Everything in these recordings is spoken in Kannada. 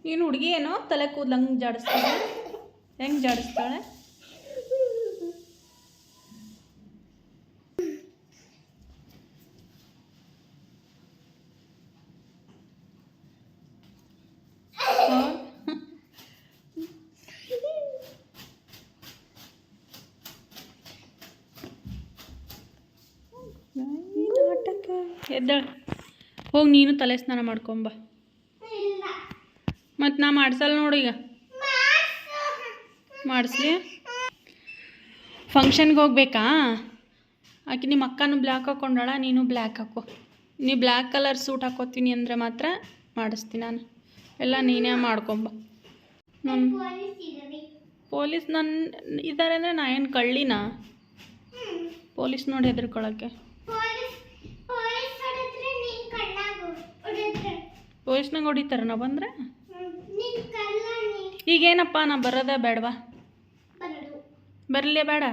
ನೀನು ಹುಡುಗಿ ಏನೋ ತಲೆ ಕೂದಲು ಹಂಗೆ ಜಾಡಿಸ್ತಾಳೆ, ಹೆಂಗೆ ಜಾಡಿಸ್ತಾಳೆ? ನಾಟಕ ಎದ್ದಾಳೆ. ಹೋಗಿ ನೀನು ತಲೆ ಸ್ನಾನ ಮಾಡ್ಕೊಂಬ. ಮತ್ತು ನಾ ಮಾಡ್ಸಲ್ಲ ನೋಡಿ. ಈಗ ಮಾಡಿಸ್ಲಿ? ಫಂಕ್ಷನ್ಗೆ ಹೋಗ್ಬೇಕಾ? ಆಕೆ ನಿಮ್ಮ ಅಕ್ಕನೂ ಬ್ಲ್ಯಾಕ್ ಹಾಕ್ಕೊಂಡಾಳ, ನೀನು ಬ್ಲ್ಯಾಕ್ ಹಾಕೋ. ನೀ ಬ್ಲ್ಯಾಕ್ ಕಲರ್ ಸೂಟ್ ಹಾಕೋತೀನಿ ಅಂದರೆ ಮಾತ್ರ ಮಾಡಿಸ್ತೀನಿ ನಾನು. ಎಲ್ಲ ನೀನೇ ಮಾಡ್ಕೊಂಬ. ಪೊಲೀಸ್ ನನ್ನ ಇದ್ದಾರೆ ಅಂದರೆ ನಾ ಏನು ಕಳ್ಳಿನಾ? ಪೊಲೀಸ್ ನೋಡಿ ಹೆದರ್ಕೊಳಕ್ಕೆ. ಪೊಲೀಸ್ನಾಗ ಹೊಡಿತಾರ ನಾವು ಬಂದರೆ? ಈಗೇನಪ್ಪ ನಾ ಬರೋದ ಬೇಡವಾ? ಬರಲೇ ಬೇಡ?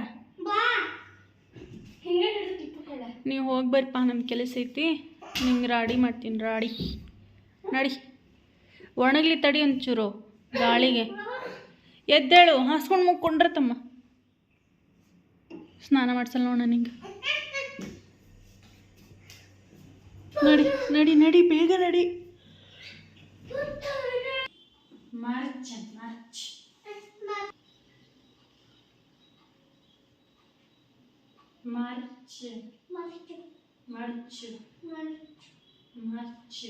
ನೀವು ಹೋಗಿ ಬರ್ರಪ್ಪ, ನಮ್ಮ ಕೆಲಸ ಐತಿ. ನಿಂಗೆ ರಾಡಿ ಮಾಡ್ತೀನಿ. ರಾಡಿ ನಡಿ. ಒಣಗ್ಲಿ ತಡಿ ಒಂಚೂರು ಗಾಳಿಗೆ. ಎದ್ದೇಳು, ಹಾಸ್ಕೊಂಡು ಮುಕ್ಕೊಂಡ್ರೆ ತಮ್ಮ. ಸ್ನಾನ ಮಾಡ್ಸಲ್ಲ ನೋಡ ನಿಂಗೆ. ನಡಿ ನಡಿ ನಡಿ, ಬೇಗ ನಡಿ. March march march march march.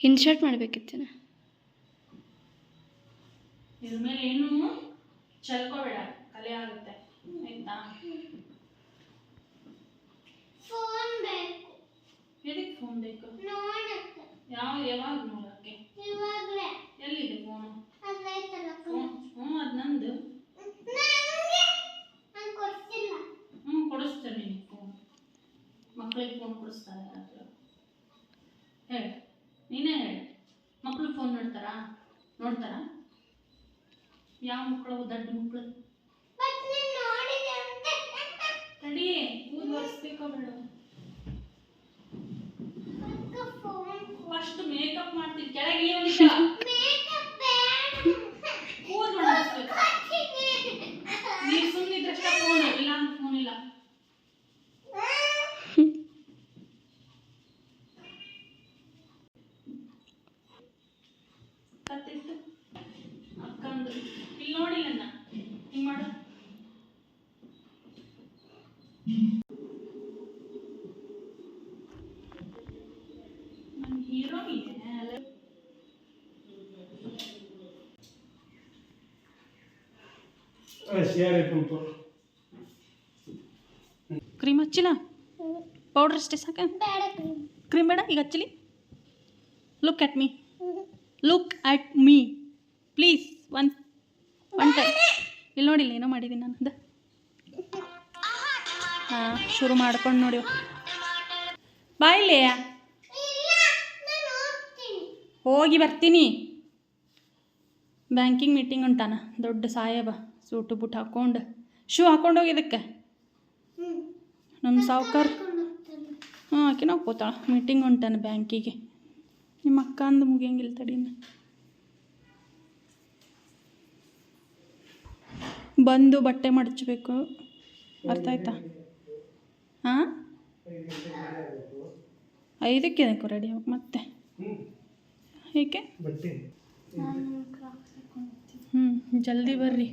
Inshirt ಮಾಡಬೇಕಿತ್ತು. ಇದ್ರ ಮೇಲೆ ಏನು ಚಲ್ಕೋಬೇಡ, ಕಲೆ ಆಗುತ್ತೆ ಆಯ್ತಾ? ಫೋನ್ ಬೇಕು. ಎದಕ್ಕೆ ಫೋನ್ ಬೇಕು? ಯಾವಾಗ ನೋಡಕ್ಕೆ? ಎಲ್ಲಿದೆ ಫೋನು? ಹ್ಞೂ ಅದು ನಂದು. ಕೊಡಿಸ್ತಾರೆ ನಿನಗೆ ಫೋನ್. ಮಕ್ಕಳಿಗೆ ಫೋನ್ ಕೊಡಿಸ್ತಾರೆ ಯಾರಾದರೂ? ಹೇಳಿ, ನೀನೇ ಹೇಳಿ. ಮಕ್ಕಳು ಫೋನ್ ನೋಡ್ತಾರಾ? ಯಾವ ಮಕ್ಕಳು? ದೊಡ್ಡ ಮಕ್ಕಳು. ತಡಿ, ಕೂದಲು ಒರೆಸ್ಬೇಕೋ ಬೇಡ? ಫಸ್ಟ್ ಮೇಕಪ್ ಮಾಡ್ತೀನಿ. ಕೆಳಗೆ ಕೂದಲು ಒರೆಸ್ಬೇಕು. ನೀವು ಸುಮ್ಮನಿದ್ರಷ್ಟೇ ಫೋನ್, ಇಲ್ಲ ಅಂದ್ರೆ ಫೋನ್ ಇಲ್ಲ. ಕತ್ತಿಟ್ಟು ಅಕ್ಕಂದು ಇಲ್ಲಿ ನೋಡಿಲ್ಲ ನಾ ಹಿಂಗೆ ಮಾಡು. ನನ್ನ ಹೀರೋ ಇದೆ. ಕ್ರೀಮ್ ಹಚ್ಚಿಲ್ಲ? ಪೌಡರ್ ಅಷ್ಟೇ ಸಾಕ? ಕ್ರೀಮ್ ಬೇಡ? ಈಗ ಹಚ್ಚಲಿ? Look at me please. One time ಇಲ್ಲಿ ನೋಡಿಲ್ಲ, ಏನೋ ಮಾಡಿದ್ದೀನಿ ನಾನು. ಅದು ಹಾಂ, ಶುರು ಮಾಡ್ಕೊಂಡು ನೋಡಿ. ಬಾಯಿಲೆ ಹೋಗಿ ಬರ್ತೀನಿ. ಬ್ಯಾಂಕಿಂಗ್ ಮೀಟಿಂಗ್ ಉಂಟಾನ, ದೊಡ್ಡ ಸಾಹೇಬ. ಸೂಟು ಬುಟ್ ಹಾಕ್ಕೊಂಡು, ಶೂ ಹಾಕ್ಕೊಂಡೋಗಿ. ಇದಕ್ಕೆ ನಮ್ಮ ಸಾವ್ಕಾರ. ಹಾಂ, ಆಕಿನ ಹೋಗ್ಕೋತಾಳ. ಮೀಟಿಂಗ್ ಉಂಟಾನ ಬ್ಯಾಂಕಿಗೆ. ನಿಮ್ಮ ಅಕ್ಕ ಅಂದು ಮುಗಿಯಂಗಿಲ್ಲ ತಡಿನ. ಬಂದು ಬಟ್ಟೆ ಮಡಚಬೇಕು, ಅರ್ಥ ಆಯ್ತಾ? ಹಾಂ, 5ಕ್ಕೆ ರೆಡಿ ಹೋಗಿ ಮತ್ತೆ. ಏಕೆ? ಜಲ್ದಿ ಬರ್ರಿ.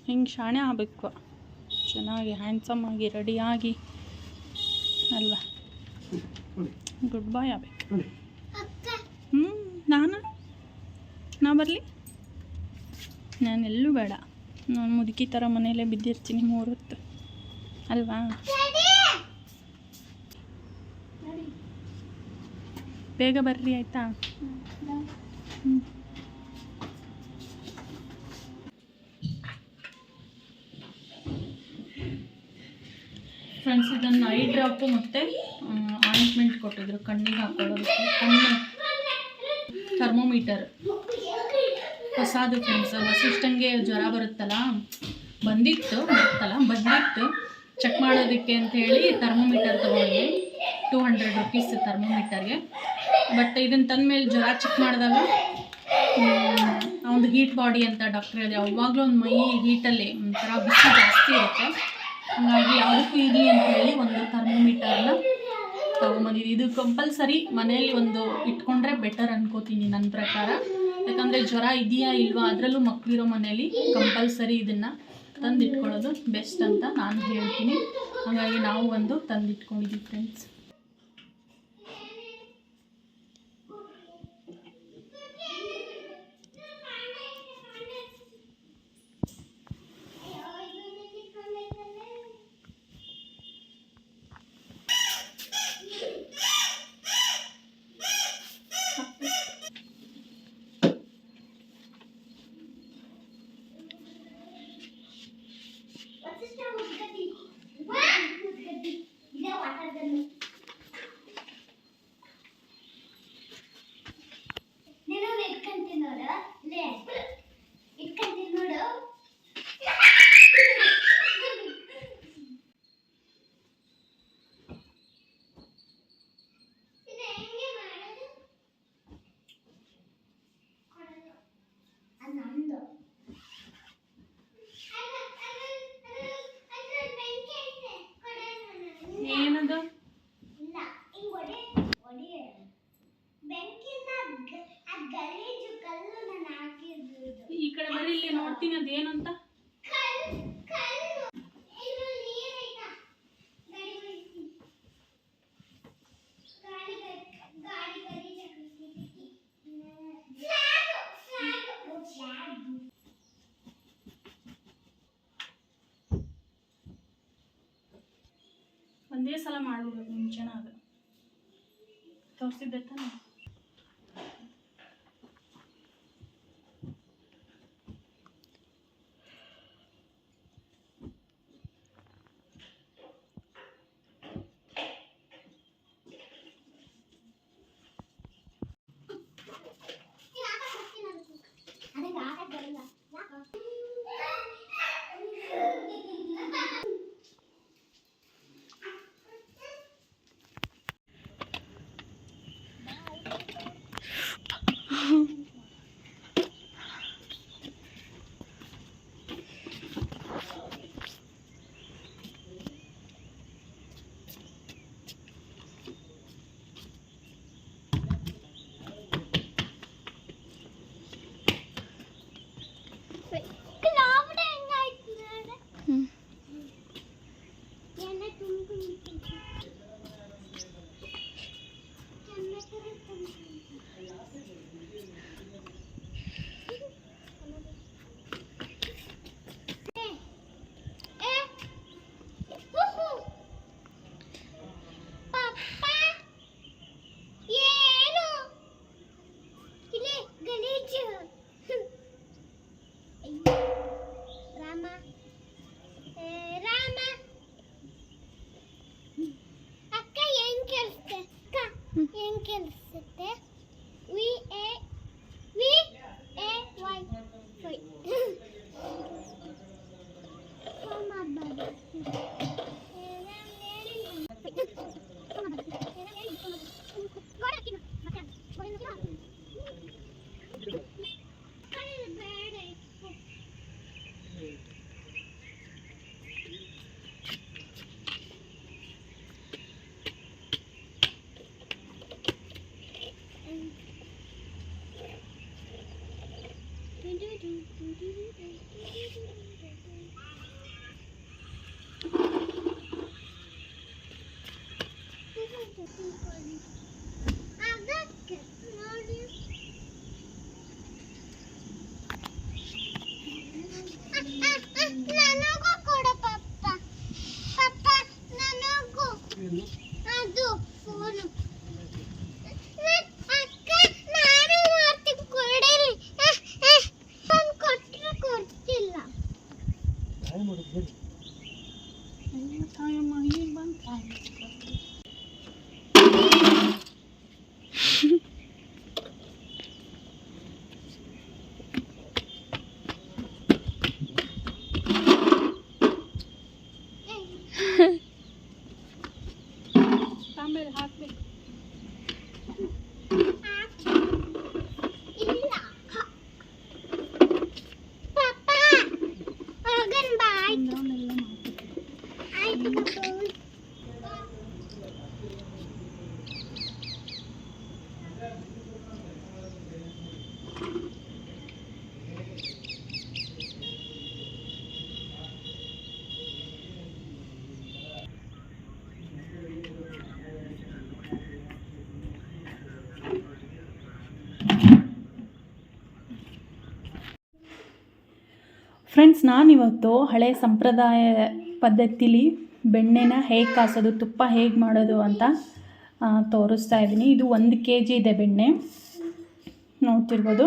ಹಿಂಗೆ ಶಾಣೆ ಆಗಬೇಕು, ಚೆನ್ನಾಗಿ ಹ್ಯಾಂಡ್ಸಮ್ ಆಗಿ ರೆಡಿಯಾಗಿ ಅಲ್ವಾ? ಗುಡ್ ಬಾಯ್ ಆಗಬೇಕು. ನಾ ಬರಲಿ? ನಾನೆಲ್ಲೂ ಬೇಡ, ನಾನು ಮುದುಕಿ ಥರ ಮನೆಯಲ್ಲೇ ಬಿದ್ದಿರ್ತೀನಿ 3 ಹೊತ್ತು ಅಲ್ವಾ? ಬೇಗ ಬರ್ರಿ ಆಯಿತಾ? ಫ್ರೆಂಡ್ಸ್, ಇದನ್ನು ಐ ಡ್ರಾಪು ಮತ್ತು ಆಯಿಂಟ್ಮೆಂಟ್ ಕೊಟ್ಟಿದ್ರು ಕಣ್ಣಿಗೆ ಹಾಕೊಳ್ಳೋದಕ್ಕೆ. ಕಣ್ಣು ಥರ್ಮೋಮೀಟರ್ ಹೊಸದು ಫ್ರೆಂಡ್ಸ್. ವಸಿಷ್ಠಂಗೆ ಜ್ವರ ಬರುತ್ತಲ್ಲ, ಬಂದಿತ್ತು ಚೆಕ್ ಮಾಡೋದಕ್ಕೆ ಅಂತ ಹೇಳಿ ಥರ್ಮೋಮೀಟರ್ ತೊಗೊಂಡ್ವಿ. 200 ರುಪೀಸ್ ಥರ್ಮೋಮೀಟರ್ಗೆ. ಬಟ್ ಇದನ್ನು ತಂದಮೇಲೆ ಜ್ವರ ಚೆಕ್ ಮಾಡಿದಾಗ ಅವನದು ಹೀಟ್ ಬಾಡಿ ಅಂತ ಡಾಕ್ಟ್ರ್ ಹೇಳಿದೆ. ಯಾವಾಗಲೂ ಒಂದು ಮೈ ಹೀಟಲ್ಲಿ ಒಂಥರ ಬಿಸಿ ಜಾಸ್ತಿ ಇರುತ್ತೆ. ಹಾಗಾಗಿ ಯಾವುದಕ್ಕೂ ಇರಲಿ ಅಂತ ಹೇಳಿ ಒಂದು ಥರ್ಮೋಮೀಟರ್ನ ತೊಗೊಂಬಂದಿದ್ದು. ಇದು ಕಂಪಲ್ಸರಿ ಮನೆಯಲ್ಲಿ ಒಂದು ಇಟ್ಕೊಂಡ್ರೆ ಬೆಟರ್ ಅನ್ಕೋತೀನಿ ನನ್ನ ಪ್ರಕಾರ. ಯಾಕಂದರೆ ಜ್ವರ ಇದೆಯಾ ಇಲ್ವಾ, ಅದರಲ್ಲೂ ಮಕ್ಕಳಿರೋ ಮನೆಯಲ್ಲಿ ಕಂಪಲ್ಸರಿ ಇದನ್ನು ತಂದಿಟ್ಕೊಳ್ಳೋದು ಬೆಸ್ಟ್ ಅಂತ ನಾನು ಹೇಳ್ತೀನಿ. ಹಾಗಾಗಿ ನಾವು ಒಂದು ತಂದಿಟ್ಕೊಂಡಿದ್ದೀವಿ ಫ್ರೆಂಡ್ಸ್. ಏನದು ಈ ಕಡೆ ಬರೀ, ಇಲ್ಲಿ ನೋಡ್ತೀನಿ ಅದೇನಂತ. ಒಂದೇ ಸಲ ಮಾಡ್ಬಿಡ್ಬೇಕು, ಮುಂಚೆನ ಅದು ತೋರಿಸಿದ್ದೆ ತಾನೆ. ಆಮೇಲೆ ಹಾಕ್ಬೇಕು. ಫ್ರೆಂಡ್ಸ್, ನಾನಿವತ್ತು ಹಳೆ ಸಂಪ್ರದಾಯ ಪದ್ಧತಿಲಿ ಬೆಣ್ಣೆನ ಹೇಗೆ ಕಾಸೋದು, ತುಪ್ಪ ಹೇಗೆ ಮಾಡೋದು ಅಂತ ತೋರಿಸ್ತಾ ಇದ್ದೀನಿ. ಇದು 1 kg ಇದೆ ಬೆಣ್ಣೆ, ನೋಡ್ತಿರ್ಬೋದು.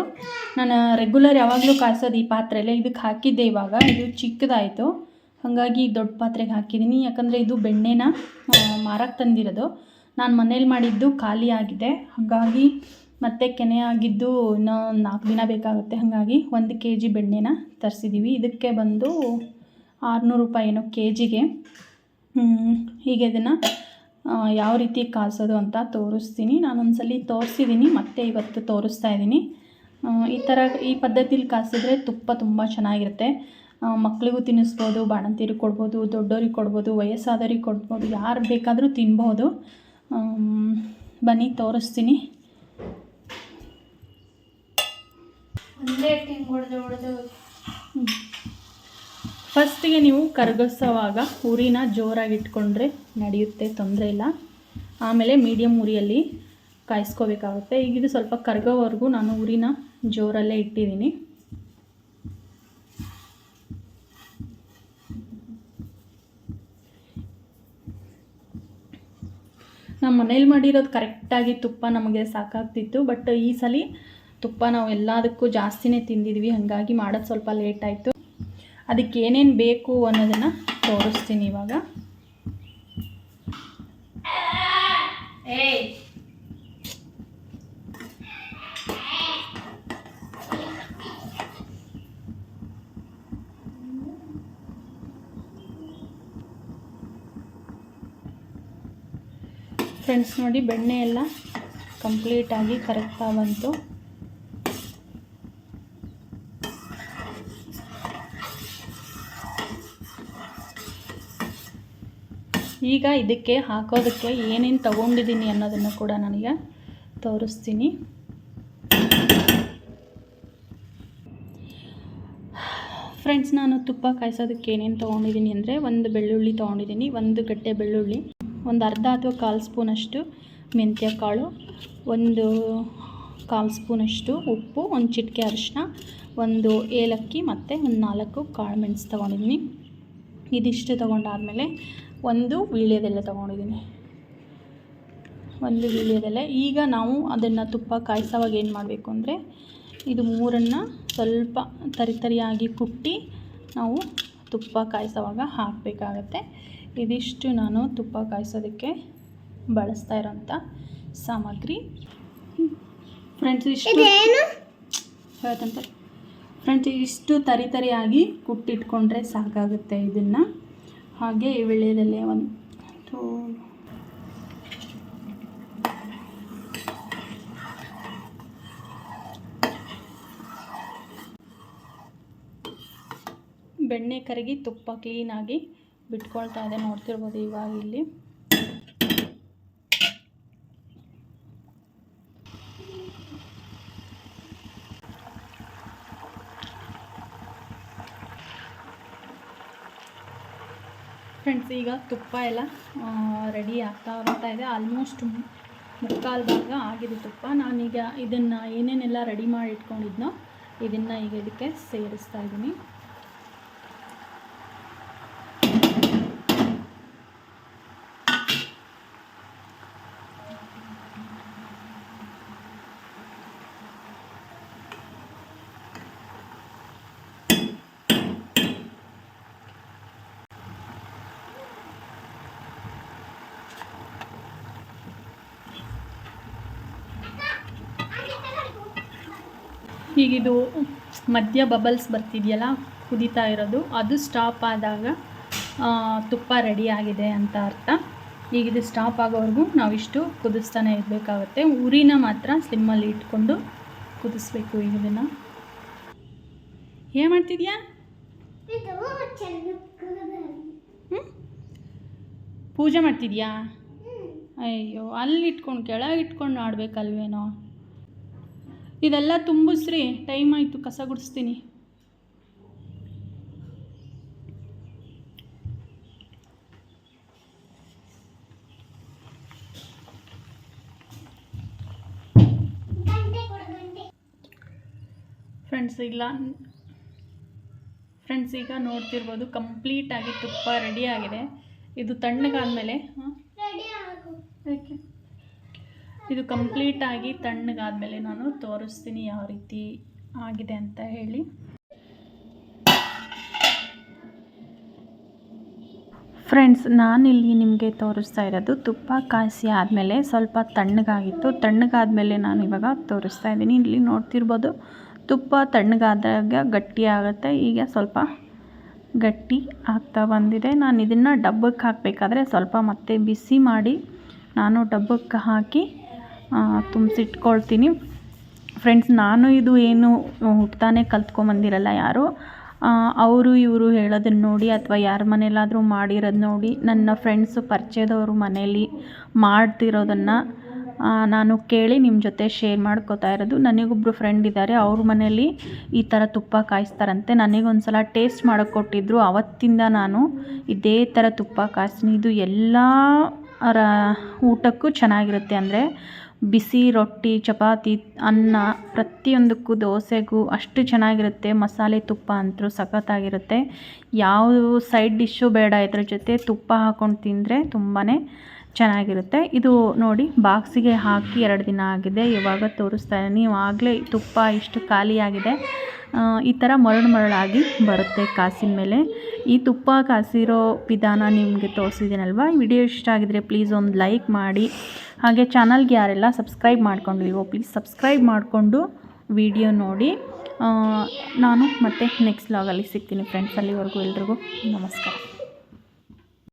ನಾನು ರೆಗ್ಯುಲರ್ ಯಾವಾಗಲೂ ಕಾಸೋದು ಈ ಪಾತ್ರೆಯಲ್ಲೇ. ಇದಕ್ಕೆ ಹಾಕಿದ್ದೆ, ಇವಾಗ ಇದು ಚಿಕ್ಕದಾಯಿತು, ಹಾಗಾಗಿ ದೊಡ್ಡ ಪಾತ್ರೆಗೆ ಹಾಕಿದ್ದೀನಿ. ಯಾಕಂದರೆ ಇದು ಬೆಣ್ಣೆನ ಮಾರಕ್ಕೆ ತಂದಿರೋದು. ನಾನು ಮನೇಲಿ ಮಾಡಿದ್ದು ಖಾಲಿ ಆಗಿದೆ, ಹಾಗಾಗಿ ಮತ್ತು ಕೆನೆ ಆಗಿದ್ದು ಇನ್ನೂ 4 ದಿನ ಬೇಕಾಗುತ್ತೆ. ಹಾಗಾಗಿ 1 kg ಬೆಣ್ಣೆನ ತರಿಸಿದ್ದೀವಿ. ಇದಕ್ಕೆ ಬಂದು 600 ರೂಪಾಯಿ ಏನೋ kgಗೆ. ಹೀಗೆ ಇದನ್ನು ಯಾವ ರೀತಿ ಕಾಸೋದು ಅಂತ ತೋರಿಸ್ತೀನಿ. ನಾನೊಂದ್ಸಲ ತೋರಿಸಿದ್ದೀನಿ, ಮತ್ತೆ ಇವತ್ತು ತೋರಿಸ್ತಾ ಇದ್ದೀನಿ. ಈ ಪದ್ಧತಿಲಿ ಕಾಸಿದ್ರೆ ತುಪ್ಪ ತುಂಬ ಚೆನ್ನಾಗಿರುತ್ತೆ. ಮಕ್ಕಳಿಗೂ ತಿನ್ನಿಸ್ಬೋದು, ಬಾಣಂತಿರಿಗೆ ಕೊಡ್ಬೋದು, ದೊಡ್ಡೋರಿಗೆ ಕೊಡ್ಬೋದು, ವಯಸ್ಸಾದವ್ರಿಗೆ ಕೊಡ್ಬೋದು, ಯಾರು ಬೇಕಾದರೂ ತಿನ್ಬೋದು. ಬನ್ನಿ ತೋರಿಸ್ತೀನಿ. ಫಸ್ಟಿಗೆ ನೀವು ಕರಗಿಸೋವಾಗ ಉರಿನ ಜೋರಾಗಿ ಇಟ್ಕೊಂಡ್ರೆ ನಡೆಯುತ್ತೆ, ತೊಂದರೆ ಇಲ್ಲ. ಆಮೇಲೆ ಮೀಡಿಯಮ್ ಉರಿಯಲ್ಲಿ ಕಾಯಿಸ್ಕೋಬೇಕಾಗುತ್ತೆ. ಈಗ ಇದು ಸ್ವಲ್ಪ ಕರಗೋವರೆಗೂ ನಾನು ಉರಿನ ಜೋರಲ್ಲೇ ಇಟ್ಟಿದ್ದೀನಿ. ನಮ್ಮ ಮನೇಲಿ ಮಾಡಿರೋದು ಕರೆಕ್ಟಾಗಿ ತುಪ್ಪ ನಮಗೆ ಸಾಕಾಗ್ತಿತ್ತು. ಬಟ್ ಈ ಸಲ ತುಪ್ಪ ನಾವು ಎಲ್ಲದಕ್ಕೂ ಜಾಸ್ತಿನೇ ತಿಂದಿದ್ವಿ, ಹಾಗಾಗಿ ಮಾಡೋದು ಸ್ವಲ್ಪ ಲೇಟ್ ಆಯಿತು. ಅದಕ್ಕೆ ಏನೇನು ಬೇಕು ಅನ್ನೋದನ್ನು ತೋರಿಸ್ತೀನಿ ಇವಾಗ. ಫ್ರೆಂಡ್ಸ್ ನೋಡಿ, ಬೆಣ್ಣೆ ಎಲ್ಲ ಕಂಪ್ಲೀಟಾಗಿ ಕರಗ್ತಾ ಬಂತು. ಈಗ ಇದಕ್ಕೆ ಹಾಕೋದಕ್ಕೆ ಏನೇನು ತಗೊಂಡಿದ್ದೀನಿ ಅನ್ನೋದನ್ನು ಕೂಡ ನನಗೆ ತೋರಿಸ್ತೀನಿ. ಫ್ರೆಂಡ್ಸ್, ನಾನು ತುಪ್ಪ ಕಾಯಿಸೋದಕ್ಕೆ ಏನೇನು ತೊಗೊಂಡಿದ್ದೀನಿ ಅಂದರೆ, 1 ಬೆಳ್ಳುಳ್ಳಿ ತೊಗೊಂಡಿದ್ದೀನಿ, 1 ಗಡ್ಡೆ ಬೆಳ್ಳುಳ್ಳಿ, ಒಂದು ಅರ್ಧ ಅಥವಾ 1/4 ಸ್ಪೂನಷ್ಟು ಮೆಂತ್ಯ ಕಾಳು, 1/4 ಸ್ಪೂನಷ್ಟು ಉಪ್ಪು, 1 ಚಿಟಿಕೆ ಅರಿಶಿನ, 1 ಏಲಕ್ಕಿ ಮತ್ತು 4 ಕಾಳು ಮೆಣಸು ತೊಗೊಂಡಿದ್ದೀನಿ. ಇದಿಷ್ಟು ತೊಗೊಂಡಾದಮೇಲೆ 1 ವೀಳ್ಯದೆಲೆ ತೊಗೊಂಡಿದ್ದೀನಿ, 1 ವೀಳ್ಯದೆಲೆ. ಈಗ ನಾವು ಅದನ್ನು ತುಪ್ಪ ಕಾಯಿಸೋವಾಗ ಏನು ಮಾಡಬೇಕು ಅಂದರೆ, ಇದು 3 ಸ್ವಲ್ಪ ತರಿಯಾಗಿ ಕುಟ್ಟಿ ನಾವು ತುಪ್ಪ ಕಾಯಿಸೋವಾಗ ಹಾಕಬೇಕಾಗತ್ತೆ. ಇದಿಷ್ಟು ನಾನು ತುಪ್ಪ ಕಾಯಿಸೋದಕ್ಕೆ ಬಳಸ್ತಾ ಇರೋಂಥ ಸಾಮಗ್ರಿ. ಫ್ರೆಂಡ್ಸ್, ಇಷ್ಟು ತರಿಯಾಗಿ ಕುಟ್ಟಿಟ್ಕೊಂಡ್ರೆ ಸಾಕಾಗುತ್ತೆ ಇದನ್ನು. ಹಾಗೆ ವೀಳ್ಯದೆಲೆ ಬೆಣ್ಣೆ ಕರಗಿ ತುಪ್ಪ ಕ್ಲೀನಾಗಿ ಬಿಟ್ಕೊಳ್ತಾ ಇದೆ, ನೋಡ್ತಿರ್ಬೋದು ಇವಾಗ ಇಲ್ಲಿ. ಫ್ರೆಂಡ್ಸ್, ಈಗ ತುಪ್ಪ ಎಲ್ಲ ರೆಡಿ ಆಗ್ತಾ ಇದೆ. ಆಲ್ಮೋಸ್ಟ್ 3/4 ಭಾಗ ಆಗಿದೆ ತುಪ್ಪ. ನಾನೀಗ ಇದನ್ನು ಏನೇನೆಲ್ಲ ರೆಡಿ ಮಾಡಿ ಇಟ್ಕೊಂಡಿದ್ನೋ ಇದನ್ನು ಈಗ ಇದಕ್ಕೆ ಸೇರಿಸ್ತಾ ಇದ್ದೀನಿ. ಹೀಗಿದು ಮಧ್ಯ ಬಬಲ್ಸ್ ಬರ್ತಿದೆಯಲ್ಲ, ಕುದೀತಾ ಇರೋದು, ಅದು ಸ್ಟಾಪ್ ಆದಾಗ ತುಪ್ಪ ರೆಡಿ ಆಗಿದೆ ಅಂತ ಅರ್ಥ. ಈಗ ಇದು ಸ್ಟಾಪ್ ಆಗೋವರೆಗೂ ನಾವಿಷ್ಟು ಕುದಿಸ್ತಾನೆ ಇರಬೇಕಾಗುತ್ತೆ. ಉರಿನ ಮಾತ್ರ ಸ್ಲಿಮ್ಮಲ್ಲಿ ಇಟ್ಕೊಂಡು ಕುದಿಸ್ಬೇಕು. ಈಗ ಇದನ್ನು ಏನು ಮಾಡ್ತಿದ್ಯಾ? ಪೂಜೆ ಮಾಡ್ತಿದ್ಯಾ? ಅಯ್ಯೋ, ಅಲ್ಲಿ ಇಟ್ಕೊಂಡು ಕೆಳಗೆ ಇಟ್ಕೊಂಡು ಆಡ್ಬೇಕಲ್ವೇನೋ. ಇದೆಲ್ಲ ತುಂಬಿಸ್ರಿ, ಟೈಮ್ ಆಯಿತು, ಕಸ ಗುಡಿಸ್ತೀನಿ. ಫ್ರೆಂಡ್ಸ್ ಈಗ ನೋಡ್ತಿರ್ಬೋದು ಕಂಪ್ಲೀಟಾಗಿ ತುಪ್ಪ ರೆಡಿ ಆಗಿದೆ. ಇದು ತಣ್ಣಗಾದ್ಮೇಲೆ ಇದು ಕಂಪ್ಲೀಟಾಗಿ ತಣ್ಣಗಾದ್ಮೇಲೆ ನಾನು ತೋರಿಸ್ತೀನಿ ಯಾವ ರೀತಿ ಆಗಿದೆ ಅಂತ ಹೇಳಿ. ಫ್ರೆಂಡ್ಸ್, ನಾನಿಲ್ಲಿ ನಿಮಗೆ ತೋರಿಸ್ತಾ ಇರೋದು ತುಪ್ಪ ಕಾಯಿಸಿ ಆದಮೇಲೆ ಸ್ವಲ್ಪ ತಣ್ಣಗಾಗಿತ್ತು. ತಣ್ಣಗಾದ್ಮೇಲೆ ನಾನು ಇವಾಗ ತೋರಿಸ್ತಾ ಇದ್ದೀನಿ. ಇಲ್ಲಿ ನೋಡ್ತಿರ್ಬೋದು ತುಪ್ಪ ತಣ್ಣಗಾದಾಗ ಗಟ್ಟಿ ಆಗುತ್ತೆ. ಈಗ ಸ್ವಲ್ಪ ಗಟ್ಟಿ ಆಗ್ತಾ ಬಂದಿದೆ. ನಾನು ಇದನ್ನು ಡಬ್ಬಕ್ಕೆ ಹಾಕಬೇಕಾದ್ರೆ ಸ್ವಲ್ಪ ಮತ್ತೆ ಬಿಸಿ ಮಾಡಿ ನಾನು ಡಬ್ಬಕ್ಕೆ ಹಾಕಿ ತುಂಬಿಸಿಟ್ಕೊಳ್ತೀನಿ. ಫ್ರೆಂಡ್ಸ್, ನಾನು ಇದು ಏನು ಹುಟ್ಟಾನೆ ಕಲ್ತ್ಕೊಂಬಂದಿರಲ್ಲ ಯಾರು. ಅವರು ಇವರು ಹೇಳೋದನ್ನು ನೋಡಿ ಅಥವಾ ಯಾರ ಮನೆಯಲ್ಲಾದರೂ ಮಾಡಿರೋದು ನೋಡಿ ನನ್ನ ಫ್ರೆಂಡ್ಸು ಪರಿಚಯದವರು ಮನೆಯಲ್ಲಿ ಮಾಡ್ತಿರೋದನ್ನು ನಾನು ಕೇಳಿ ನಿಮ್ಮ ಜೊತೆ ಶೇರ್ ಮಾಡ್ಕೋತಾ ಇರೋದು. ನನಗೊಬ್ಬರು ಫ್ರೆಂಡ್ ಇದ್ದಾರೆ, ಅವ್ರ ಮನೆಯಲ್ಲಿ ಈ ಥರ ತುಪ್ಪ ಕಾಯಿಸ್ತಾರಂತೆ. ನನಗೊಂದು ಸಲ ಟೇಸ್ಟ್ ಮಾಡೋಕ್ಕೆ ಕೊಟ್ಟಿದ್ದರು. ಆವತ್ತಿಂದ ನಾನು ಇದೇ ಥರ ತುಪ್ಪ ಕಾಯಿಸ್ತೀನಿ. ಇದು ಎಲ್ಲ ಊಟಕ್ಕೂ ಚೆನ್ನಾಗಿರುತ್ತೆ. ಅಂದರೆ ಬಿಸಿ ರೊಟ್ಟಿ, ಚಪಾತಿ, ಅನ್ನ, ಪ್ರತಿಯೊಂದಕ್ಕೂ, ದೋಸೆಗೂ ಅಷ್ಟು ಚೆನ್ನಾಗಿರುತ್ತೆ. ಮಸಾಲೆ ತುಪ್ಪ ಅಂತೂ ಸಖತ್ತಾಗಿರುತ್ತೆ. ಯಾವ ಸೈಡ್ ಡಿಶ್ಶು ಬೇಡ, ಇದ್ರ ಜೊತೆ ತುಪ್ಪ ಹಾಕ್ಕೊಂಡು ತಿಂದರೆ ತುಂಬಾ ಚೆನ್ನಾಗಿರುತ್ತೆ. ಇದು ನೋಡಿ ಬಾಕ್ಸಿಗೆ ಹಾಕಿ 2 ದಿನ ಆಗಿದೆ. ಇವಾಗ ತೋರಿಸ್ತಾ ಇದ್ದೀನಿ. ಆಗಲೇ ತುಪ್ಪ ಇಷ್ಟು ಖಾಲಿಯಾಗಿದೆ. ಈ ಥರ ಮರಳಾಗಿ ಬರುತ್ತೆ ಕಾಸಿನ ಮೇಲೆ. ಈ ತುಪ್ಪ ಕಾಸಿರೋ ವಿಧಾನ ನಿಮಗೆ ತೋರಿಸಿದ್ದೀನಲ್ವ. ಈ ವಿಡಿಯೋ ಇಷ್ಟ ಆಗಿದರೆ ಪ್ಲೀಸ್ ಒಂದು ಲೈಕ್ ಮಾಡಿ. ಹಾಗೆ ಚಾನಲ್ಗೆ ಯಾರೆಲ್ಲ ಸಬ್ಸ್ಕ್ರೈಬ್ ಮಾಡ್ಕೊಂಡಿಲ್ವೋ ಪ್ಲೀಸ್ ಸಬ್ಸ್ಕ್ರೈಬ್ ಮಾಡಿಕೊಂಡು ವಿಡಿಯೋ ನೋಡಿ. ನಾನು ಮತ್ತೆ ನೆಕ್ಸ್ಟ್ ವ್ಲಾಗಲ್ಲಿ ಸಿಗ್ತೀನಿ ಫ್ರೆಂಡ್ಸ್. ಅಲ್ಲಿವರೆಗೂ ಎಲ್ರಿಗೂ ನಮಸ್ಕಾರ.